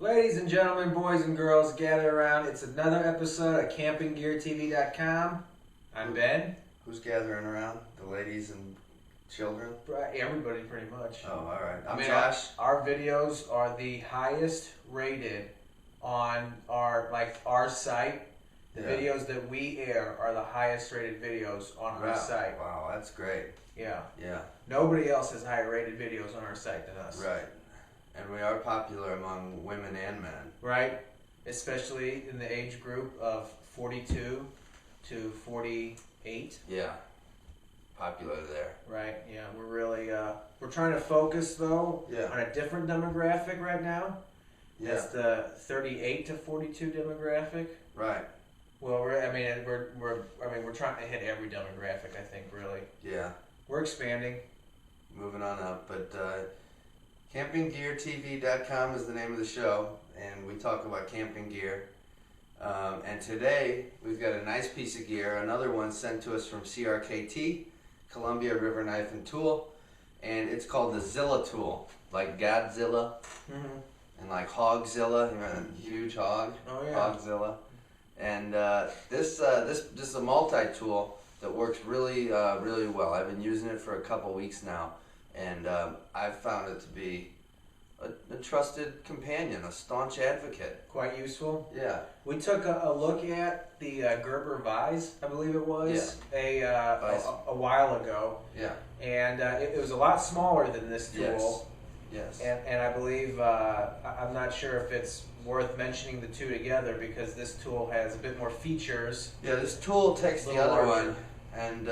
Ladies and gentlemen, boys and girls, gather around. It's another episode of CampingGearTV.com. I'm Ben. Who's gathering around? The ladies and children? Everybody, pretty much. Oh, all right. I'm Josh. Our videos are the highest rated on our site. The videos that we air are the highest rated videos on our site. Wow, that's great. Yeah. Yeah. Nobody else has higher rated videos on our site than us. Right. And we are popular among women and men. Right. Especially in the age group of 42 to 48. Yeah. Popular there. Right. Yeah. We're really we're trying to focus though on a different demographic right now. Yeah. That's the 38 to 42 demographic. Right. Well, we're trying to hit every demographic, I think, really. Yeah. We're expanding. Moving on up, but CampingGearTV.com is the name of the show, and we talk about camping gear. And today we've got a nice piece of gear, another one sent to us from crkt, Columbia River Knife and Tool, and it's called the Zilla tool, like Godzilla, and like Hogzilla, you know, a huge hog, Hogzilla. And this is a multi-tool that works really well. I've been using it for a couple weeks now, and I've found it to be a trusted companion, a staunch advocate. Quite useful. Yeah. We took a look at the Gerber Vise, I believe it was, a while ago. Yeah. And it was a lot smaller than this tool. Yes. And I believe, I'm not sure if it's worth mentioning the two together because this tool has a bit more features. Yeah, this tool takes the other one and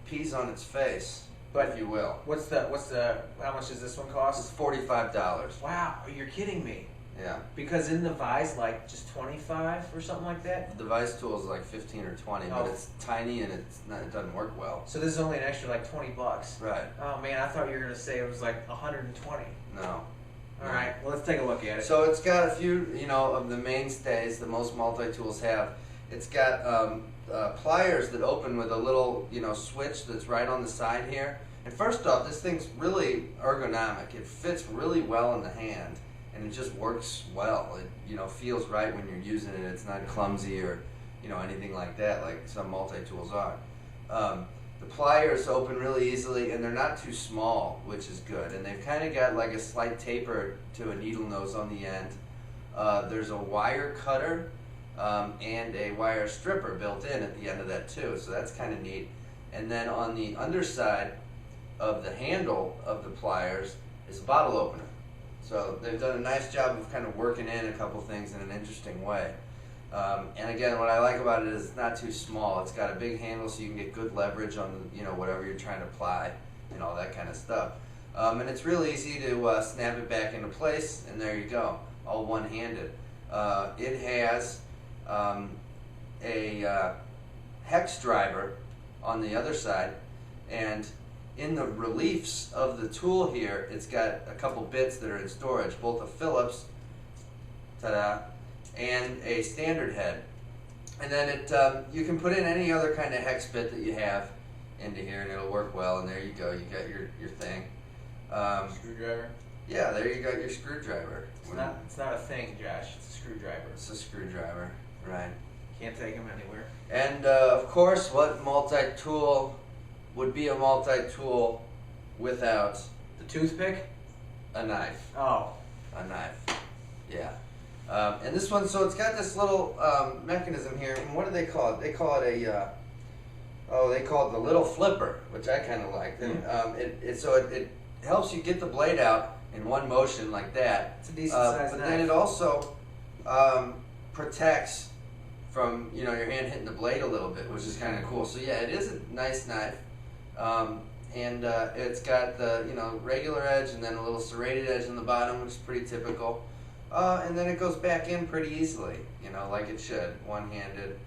pees on its face, if you will. How much does this one cost? It's $45. Wow, you're kidding me. Yeah. Because in the Vise, like just 25 or something like that? The Vise tool is like 15 or 20, but it's tiny and it doesn't work well. So this is only an extra like 20 bucks. Right. Oh man, I thought you were going to say it was like 120. No. Alright, well let's take a look at it. So it's got a few, of the mainstays that most multi-tools have. It's got pliers that open with a little, switch that's right on the side here. And first off, this thing's really ergonomic. It fits really well in the hand, and it just works well. It, feels right when you're using it. It's not clumsy or, anything like that, like some multi-tools are. The pliers open really easily, and they're not too small, which is good. And they've kind of got like a slight taper to a needle nose on the end. There's a wire cutter and a wire stripper built in at the end of that too, so that's kind of neat. And then on the underside of the handle of the pliers is a bottle opener. So they've done a nice job of kind of working in a couple things in an interesting way. And again, what I like about it is it's not too small. It's got a big handle so you can get good leverage on whatever you're trying to ply and all that kind of stuff. And it's really easy to snap it back into place, and there you go, all one-handed. It has a hex driver on the other side, and in the reliefs of the tool here, it's got a couple bits that are in storage, both a Phillips, ta-da, and a standard head. And then you can put in any other kind of hex bit that you have into here, and it'll work well, and there you go, you got your thing. Screwdriver? Yeah, there you got your screwdriver. It's not a thing, Josh, it's a screwdriver. It's a screwdriver, right. Can't take them anywhere. And of course, what multi-tool would be a multi-tool without the toothpick? A knife. Oh. A knife. Yeah. And this one, so it's got this little mechanism here. And what do they call it? They call it they call it the little flipper, which I kind of like. And it helps you get the blade out in one motion like that. It's a decent size but knife. then it also protects from your hand hitting the blade a little bit, which is kind of cool. So yeah, it is a nice knife. And it's got the regular edge and then a little serrated edge on the bottom, which is pretty typical. And then it goes back in pretty easily, like it should, one-handed.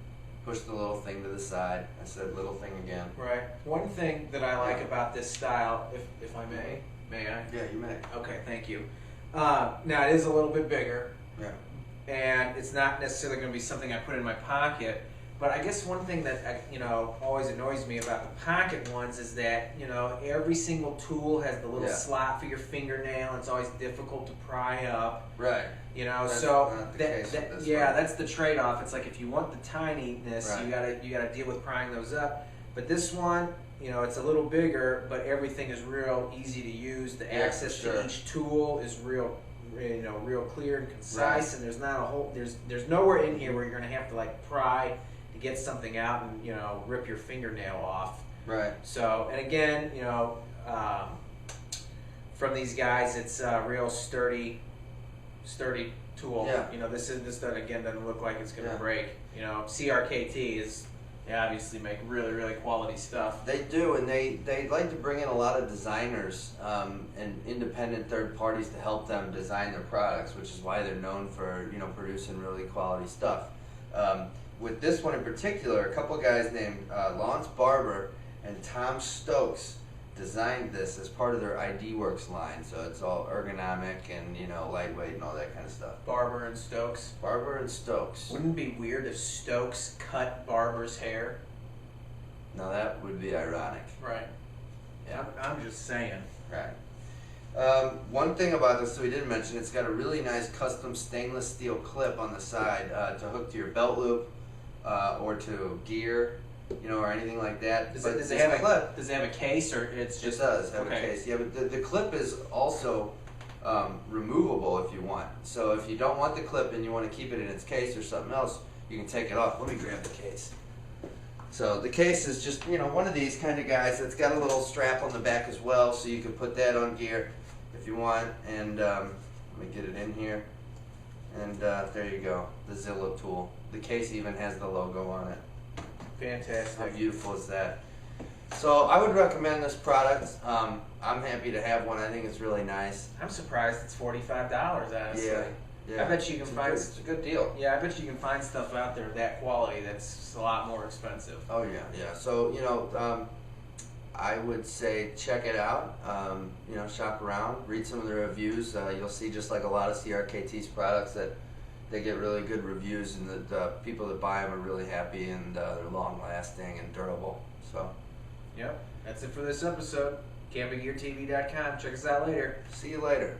Push the little thing to the side. I said little thing again. Right. One thing that I like about this style, if I may I? Yeah, you may. Okay, thank you. Now it is a little bit bigger. Yeah. And it's not necessarily going to be something I put in my pocket, But I guess one thing that always annoys me about the pocket ones is that every single tool has the little slot for your fingernail. It's always difficult to pry up. Right. That's the trade-off. It's like if you want the tininess, you gotta deal with prying those up. But this one, it's a little bigger, but everything is real easy to use. The access to each tool is real clear and concise, and there's not a whole there's nowhere in here where you're gonna have to like pry to get something out and rip your fingernail off. Right. So, and again, from these guys, it's a real sturdy tool. Yeah. This doesn't look like it's gonna break. CRKT is. They obviously make really, really quality stuff. They do, and they like to bring in a lot of designers and independent third parties to help them design their products, which is why they're known for producing really quality stuff. With this one in particular, a couple of guys named Lawrence Barber and Tom Stokes designed this as part of their ID Works line, so it's all ergonomic and lightweight and all that kind of stuff. Barber and Stokes. Barber and Stokes. Wouldn't it be weird if Stokes cut Barber's hair? No, that would be ironic. Right. Yeah, I'm just saying. Right. One thing about this that we didn't mention, it's got a really nice custom stainless steel clip on the side to hook to your belt loop or to gear. Or anything like that. Does it have a case, or it's just? It does have a case. Yeah, but the clip is also removable if you want. So if you don't want the clip and you want to keep it in its case or something else, you can take it off. Let me grab the case. So the case is just one of these kind of guys. It's got a little strap on the back as well, so you can put that on gear if you want. And let me get it in here. And there you go, the Zilla tool. The case even has the logo on it. Fantastic. How beautiful is that? So I would recommend this product. I'm happy to have one. I think it's really nice. I'm surprised it's $45, honestly. Yeah. I bet you can find it's a good deal. Yeah, I bet you can find stuff out there of that quality that's a lot more expensive. Oh yeah. So I would say check it out. Shop around, read some of the reviews. You'll see, just like a lot of CRKT's products, that they get really good reviews, and the people that buy them are really happy, and they're long lasting and durable. So, yep, that's it for this episode. CampingGearTV.com. Check us out later. See you later.